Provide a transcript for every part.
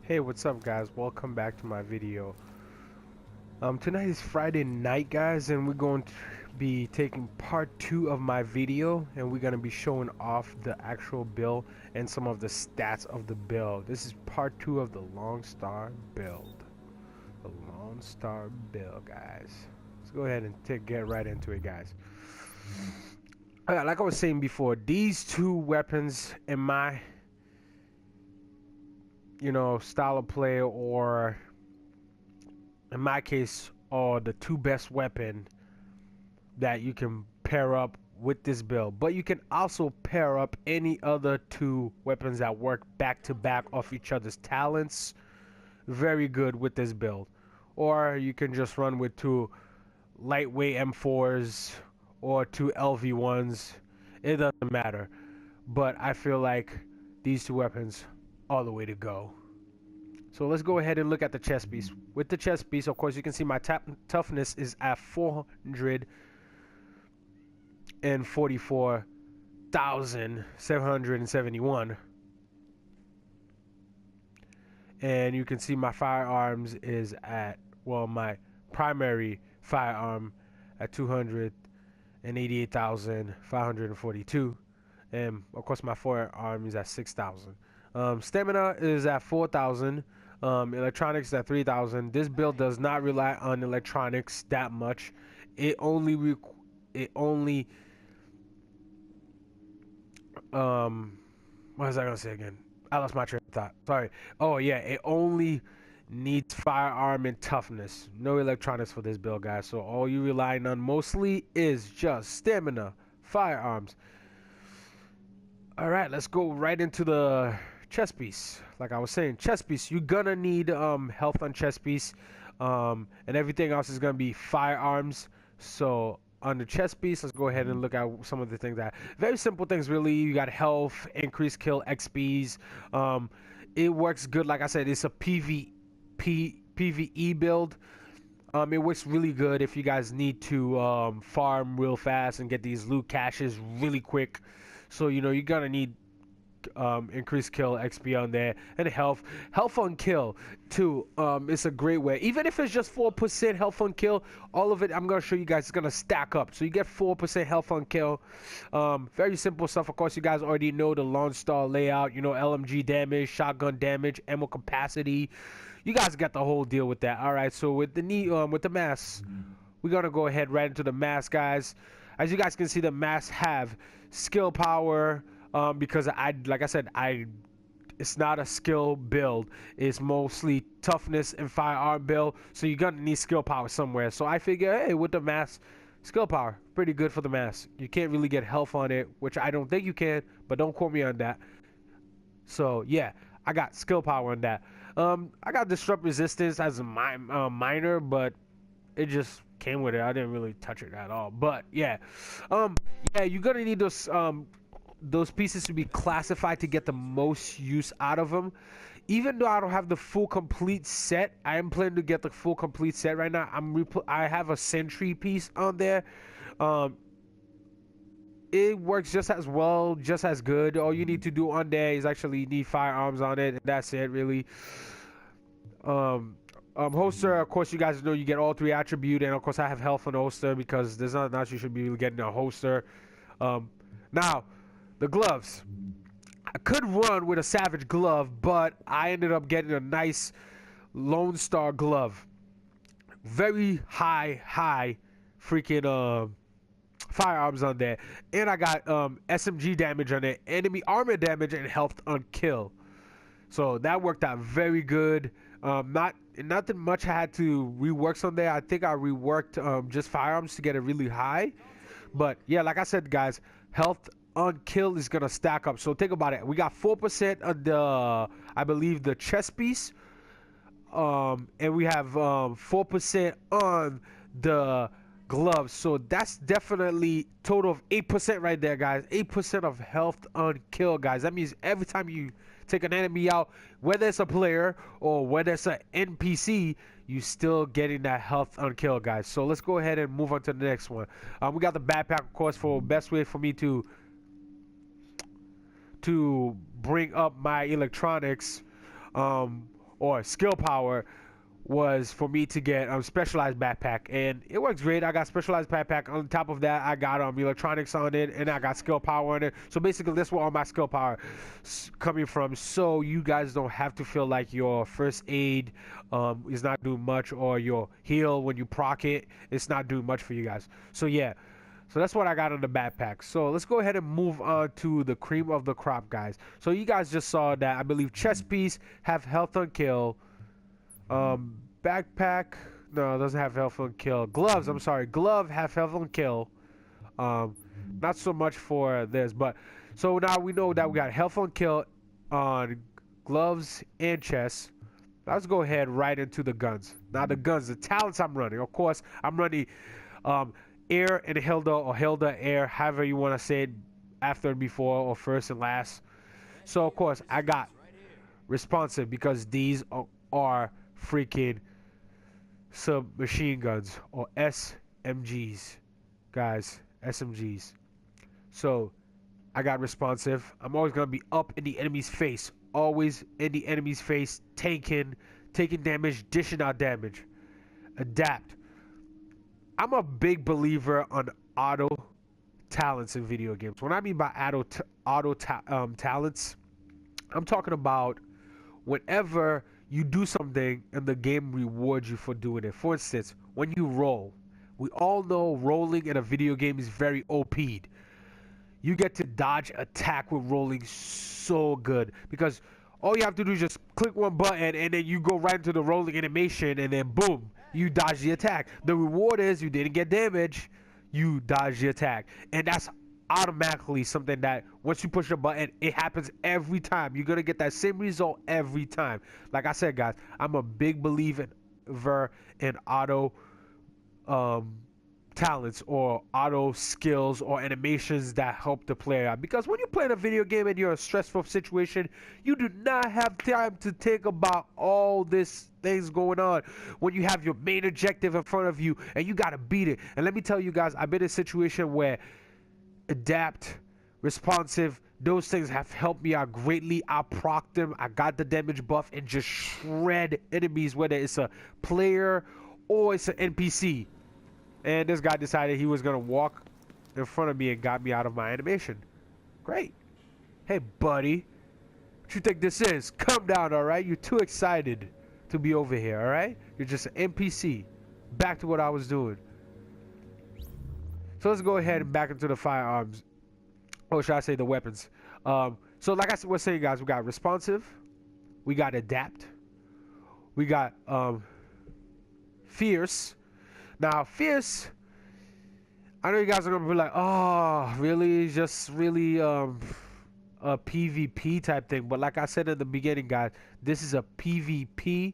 Hey, what's up guys? Welcome back to my video. Tonight is Friday night guys, and we're going to be taking part 2 of my video, and we're going to be showing off the actual build and some of the stats of the build. This is part 2 of the Lone Star build. The Lone Star build, guys. Let's go ahead and get right into it, guys. Like I was saying before, these two weapons in my style of play, or in my case, are the two best weapon that you can pair up with this build. But you can also pair up any other two weapons that work back to back off each other's talents very good with this build. Or you can just run with two lightweight M4s or two LV1s. It doesn't matter. But I feel like these two weapons are the way to go. So let's go ahead and look at the chest piece. With the chest piece, of course, you can see my toughness is at 444,771. And you can see my firearms is at, well, my primary firearm at 288,542. And of course my forearm is at 6,000. Stamina is at 4,000. Electronics is at 3,000. This build does not rely on electronics that much. It only what was I gonna say again? I lost my train of thought. Sorry. Oh yeah, it only needs firearm and toughness. No electronics for this build, guys. So all you relying on mostly is just stamina, firearms. All right, let's go right into the chest piece. Like I was saying, chest piece, you're gonna need health on chest piece, and everything else is gonna be firearms. So on the chest piece, let's go ahead and look at some of the things that very simple things really. You got health, increased kill XPs. It works good. Like I said, it's a PvE build. It works really good if you guys need to farm real fast and get these loot caches really quick. So you're gonna need increased kill XP on there, and health on kill too. It's a great way, even if it's just 4% health on kill. All of it, I'm gonna show you guys, it's gonna stack up, so you get 4% health on kill. Very simple stuff. Of course, you guys already know the Lone Star layout, LMG damage, shotgun damage, ammo capacity. You guys got the whole deal with that. All right, so with the mask, we're gonna go ahead right into the mask, guys. As you guys can see, the masks have skill power, because like I said, it's not a skill build. It's mostly toughness and firearm build. So you're gonna need skill power somewhere. So I figure, hey, with the mask, skill power, pretty good for the mask. You can't really get health on it, which I don't think you can, but don't quote me on that. So yeah, I got skill power on that. I got disrupt resistance as a minor, but it just came with it. I didn't really touch it at all. But yeah, you're gonna need those pieces to be classified to get the most use out of them. Even though I don't have the full complete set, I am planning to get the full complete set right now. I have a sentry piece on there. It works just as well, just as good. All you need to do on there is actually need firearms on it, and that's it really. Holster, of course, you guys know you get all three attribute, and of course I have health on holster because there's nothing else you should be getting a holster. Now the gloves, I could run with a Savage glove, but I ended up getting a nice Lone Star glove. Very high freaking firearms on there, and I got SMG damage on it, enemy armor damage, and health on kill. So that worked out very good. Nothing much I had to rework on there. I think I reworked just firearms to get it really high. But yeah, like I said, guys, health on kill is gonna stack up. So think about it. We got 4% on the, I believe, the chest piece, and we have 4% on the gloves. So that's definitely total of 8% right there, guys. 8% of health on kill, guys. That means every time you take an enemy out, whether it's a player or whether it's an NPC, you still getting that health on kill, guys. So let's go ahead and move on to the next one. We got the backpack, of course, for best way for me to bring up my electronics. or skill power was for me to get specialized backpack, and it works great. I got specialized backpack. On top of that, I got electronics on it, and I got skill power on it. So basically, that's where all my skill power coming from. So you guys don't have to feel like your first aid is not doing much, or your heal when you proc it, it's not doing much for you guys. So yeah. So that's what I got on the backpack. So let's go ahead and move on to the cream of the crop, guys. So you guys just saw that I believe chest piece have health on kill. Backpack, no, it doesn't have health on kill. Gloves, I'm sorry, glove have health on kill. Not so much for this, but so now we know that we got health on kill on gloves and chest. Let's go ahead right into the guns. Now the guns, the talents I'm running. Of course, I'm running air and Hilda, or Hilda air, however you want to say it, after and before, or first and last. So of course I got responsive because these are freaking submachine guns, or SMGs, guys, SMGs. So I got responsive. I'm always gonna be up in the enemy's face, always in the enemy's face, taking damage, dishing out damage. Adapt. I'm a big believer on auto talents in video games. What I mean by auto talents, I'm talking about whenever you do something and the game rewards you for doing it. For instance, when you roll, we all know rolling in a video game is very OP'd. You get to dodge attack with rolling so good, because all you have to do is just click one button and then you go right into the rolling animation, and then boom, you dodge the attack. The reward is you didn't get damage, you dodge the attack, and that's automatically something that once you push the button, it happens every time. You're gonna get that same result every time. Like I said, guys, I'm a big believer in auto talents, or auto skills, or animations that help the player out. Because when you play in a video game and you're in a stressful situation, you do not have time to think about all this things going on when you have your main objective in front of you and you gotta beat it. And let me tell you guys, I've been in a situation where adapt, responsive, those things have helped me out greatly. I proc them, I got the damage buff, and just shred enemies, whether it's a player or it's an NPC. And this guy decided he was gonna walk in front of me and got me out of my animation. Great. Hey buddy, what you think this is? Come down, alright? You're too excited to be over here, alright? You're just an NPC. Back to what I was doing. So let's go ahead and back into the firearms. Or should I say the weapons? So like I was saying, guys, we got responsive, we got adapt, we got fierce. Now fierce, I know you guys are gonna be like, oh really, just really a PvP type thing, but like I said in the beginning, guys, this is a PvP.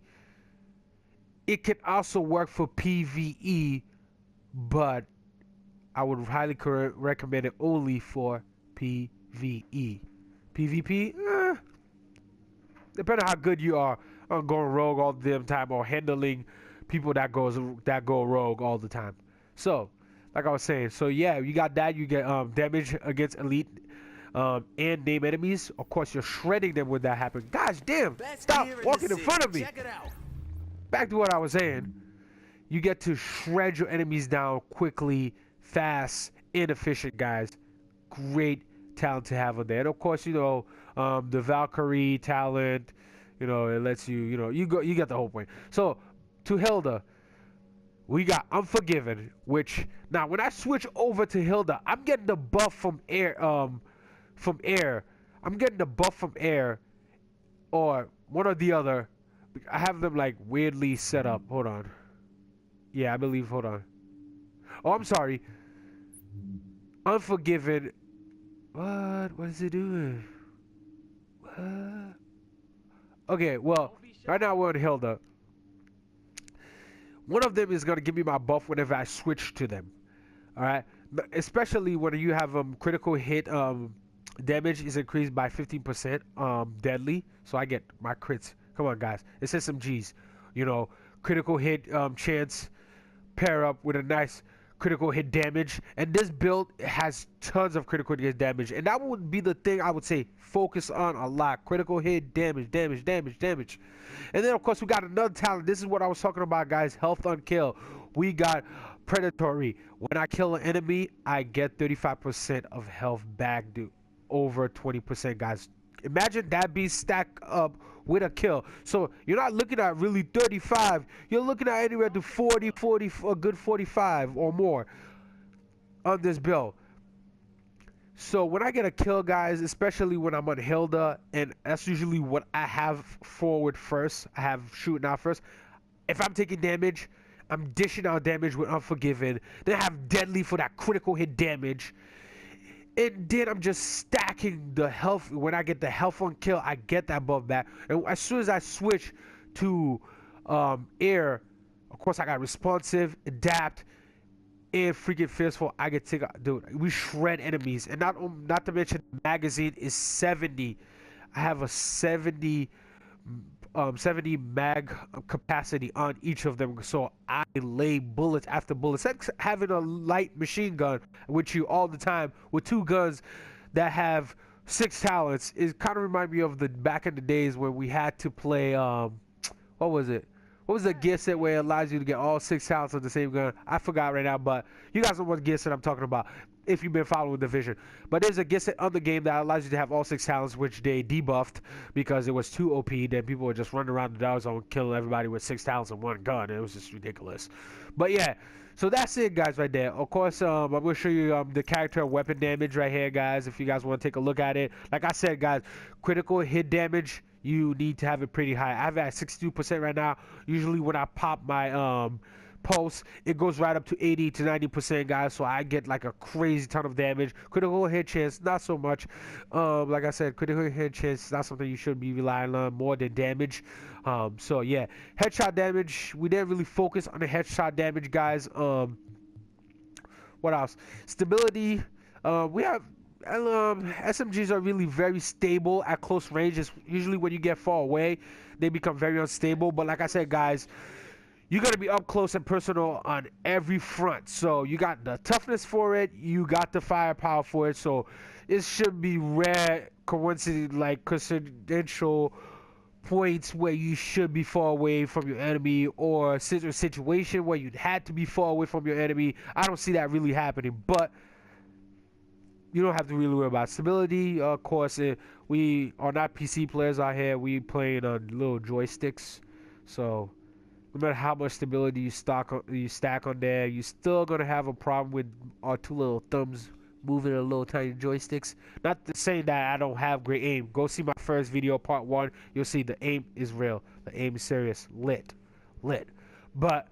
It can also work for PvE, but I would highly recommend it only for PvE. PvP, depending on how good you are on going rogue all the damn time, or handling people that go rogue all the time. So, like I was saying, so yeah, you got that. You get damage against elite and name enemies. Of course, you're shredding them when that happens. Gosh damn! Stop walking in front of me. Check it out. Back to what I was saying. You get to shred your enemies down quickly, fast, and efficient, guys. Great talent to have on there. And of course, you know, the Valkyrie talent. You know, it lets you. You know, you get the whole point. So to Hilda, we got Unforgiven. Which now, when I switch over to Hilda, I'm getting the buff from air. From air. I'm getting the buff from air, or one or the other. I have them like weirdly set up. Hold on. Yeah, I believe. Hold on. Oh, I'm sorry. Unforgiven. What is it doing? What? Okay, well, right now we're on Hilda. One of them is gonna give me my buff whenever I switch to them. All right, especially when you have critical hit damage is increased by 15%. Deadly, so I get my crits. Come on, guys. It's SMGs. You know, critical hit chance pair up with a nice critical hit damage, and this build has tons of critical hit damage, and that would be the thing I would say focus on a lot. Critical hit damage, damage, damage, damage. And then of course we got another talent. This is what I was talking about, guys. Health on kill. We got predatory. When I kill an enemy, I get 35% of health back, dude. Over 20%, guys. Imagine that being stacked up with a kill. So you're not looking at really 35. You're looking at anywhere to 40, a good 45 or more on this build. So when I get a kill, guys, especially when I'm on Hilda, and that's usually what I have forward first, I have shooting out first. If I'm taking damage, I'm dishing out damage with Unforgiven. Then I have Deadly for that critical hit damage. And then I'm just stacking the health. When I get the health on kill, I get that buff back. And as soon as I switch to air, of course I got responsive, adapt, and freaking fierceful. I get take, dude. We shred enemies, and not to mention the magazine is 70. I have a 70 mag capacity on each of them, so I lay bullets after bullets. That's having a light machine gun with you all the time with two guns that have 6 talents. It kind of remind me of the back in the days when we had to play what was it? What was the gear set where it allows you to get all 6 talents on the same gun? I forgot right now, but you guys know what gear set I'm talking about if you've been following Division. But there's a gear set on the game that allows you to have all 6 talents, which they debuffed because it was too OP. Then people were just running around the dark zone killing everybody with 6 talents and 1 gun. It was just ridiculous. But yeah, so that's it, guys, right there. Of course, I'm going to show you the character weapon damage right here, guys, if you guys want to take a look at it. Like I said, guys, critical hit damage, you need to have it pretty high. I have it at 62% right now. Usually when I pop my pulse, it goes right up to 80 to 90%, guys, so I get like a crazy ton of damage. Critical hit chance, not so much. Like I said, critical hit chance is not something you should be relying on more than damage. So yeah, headshot damage, we didn't really focus on the headshot damage, guys. What else? Stability, we have SMGs are really very stable at close range. It's usually when you get far away, they become very unstable. But like I said, guys, you're going to be up close and personal on every front. So you got the toughness for it. You got the firepower for it. So it should be rare coincidence, like coincidental points where you should be far away from your enemy, or a situation where you'd had to be far away from your enemy. I don't see that really happening, but you don't have to really worry about stability. Of course, we are not PC players out here. We playing on little joysticks. So no matter how much stability you stack on there, you're still gonna have a problem with our 2 little thumbs moving the little tiny joysticks. Not saying that I don't have great aim. Go see my first video, part 1. You'll see the aim is real. The aim is serious. Lit. But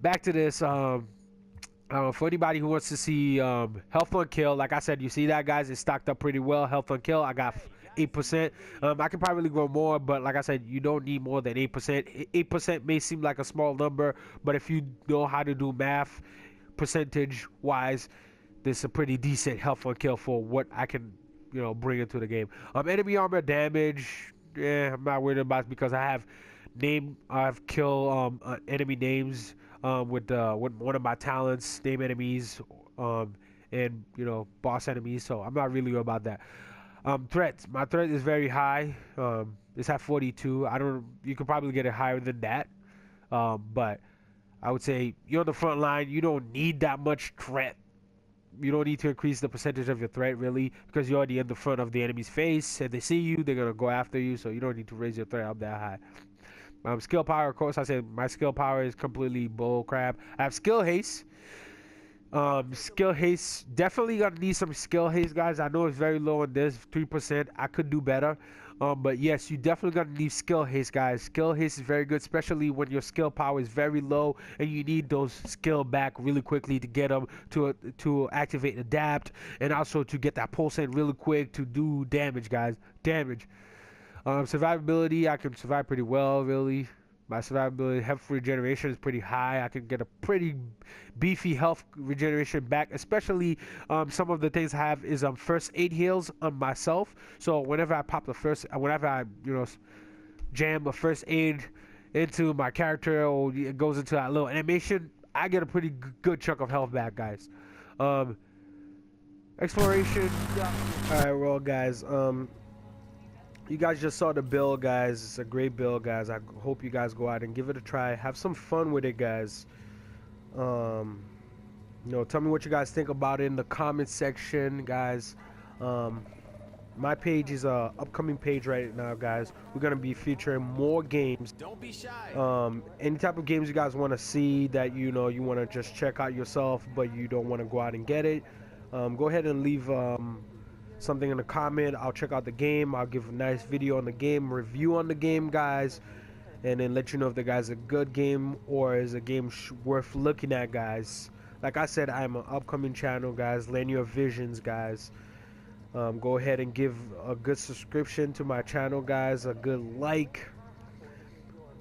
back to this. For anybody who wants to see health on kill, like I said, you see that, guys, it's stocked up pretty well. Health on kill, I got 8%. I can probably go more, but like I said, you don't need more than 8%. 8% may seem like a small number, but if you know how to do math percentage wise, this is a pretty decent health on kill for what I can, bring into the game. Enemy armor damage, I'm not worried about it because I've killed enemy names with one of my talents, name enemies, and boss enemies. So I'm not really worried about that. Threats, my threat is very high. It's at 42. You could probably get it higher than that. But I would say you're on the front line. You don't need that much threat. You don't need to increase the percentage of your threat, really, because you're already in the front of the enemy's face. If they see you, they're gonna go after you. So you don't need to raise your threat up that high. Skill power, of course, I said my skill power is completely bull crap. I have skill haste. Skill haste, definitely gonna need some skill haste, guys. I know it's very low on this, 3%. I could do better. But yes, you definitely gonna need skill haste, guys. Skill haste is very good, especially when your skill power is very low and you need those skill back really quickly to get them to activate and adapt, and also to get that pulse in really quick to do damage, guys. Damage. Survivability, I can survive pretty well, really. My survivability, health regeneration is pretty high. I can get a pretty beefy health regeneration back, especially some of the things I have is first aid heals on myself. So whenever I jam a first aid into my character, or it goes into that little animation, I get a pretty good chunk of health back, guys. Um, exploration. All right, well, guys. You guys just saw the build, guys. It's a great build, guys. I hope you guys go out and give it a try. Have some fun with it, guys. Um, tell me what you guys think about it in the comment section, guys. Um, my page is a upcoming page right now, guys. We're gonna be featuring more games. Don't be shy. Any type of games you guys want to see that you want to just check out yourself, but you don't want to go out and get it. Go ahead and leave something in the comment. I'll check out the game. I'll give a nice video on the game, review on the game, guys, and then let you know if the guy's a good game or is a game worth looking at, guys. Like I said, I'm an upcoming channel, guys. Linear Visions, guys. Go ahead and give a good subscription to my channel, guys. A good like.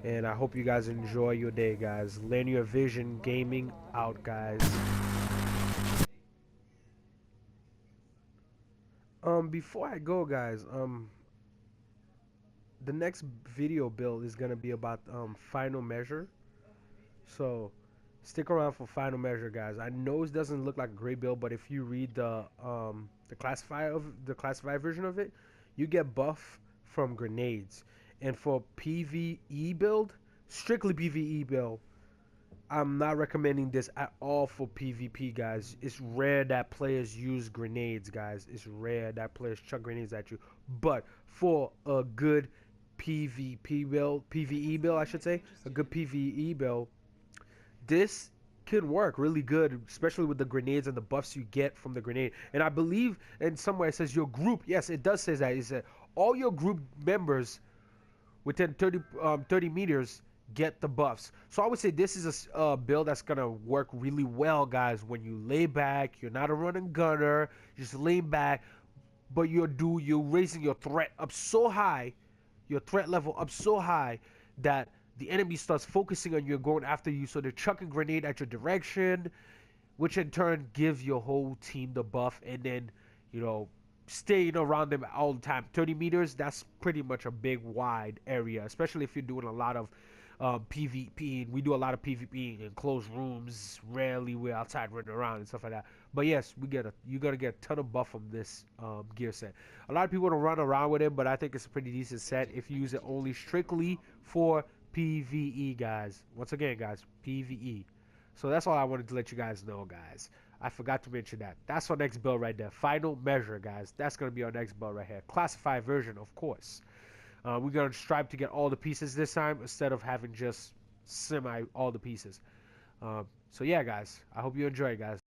And I hope you guys enjoy your day, guys. Linear Vision Gaming out, guys. Before I go, guys, the next video build is gonna be about Final Measure. So stick around for Final Measure, guys. I know it doesn't look like a great build, but if you read the classified version of it, you get buff from grenades. And for PvE build, strictly PvE build, I'm not recommending this at all for PvP, guys. It's rare that players use grenades, guys. It's rare that players chuck grenades at you. But for a good PvP build, PvE build, I should say, a good PvE build, this can work really good, especially with the grenades and the buffs you get from the grenade. And I believe in somewhere it says your group. Yes, it does say that. It said all your group members within 30 meters get the buffs. So I would say this is a build that's gonna work really well, guys, when you lay back. You're not a running gunner, just lay back, but you're raising your threat up so high, your threat level up so high that the enemy starts focusing on you and going after you. So they're chucking grenade at your direction, which in turn gives your whole team the buff. And then staying around them all the time. 30 meters, that's pretty much a big wide area, especially if you're doing a lot of PvP. We do a lot of PvP in closed rooms. Rarely we're outside running around and stuff like that. But yes, you're gonna get a ton of buff from this gear set. A lot of people don't run around with it, but I think it's a pretty decent set if you use it only strictly for PvE, guys. Once again, guys, PvE. So that's all I wanted to let you guys know, guys. I forgot to mention that. That's our next build right there. Final Measure, guys. That's going to be our next build right here. Classified version, of course. We're going to strive to get all the pieces this time instead of having just all the pieces. So yeah, guys. I hope you enjoy, guys.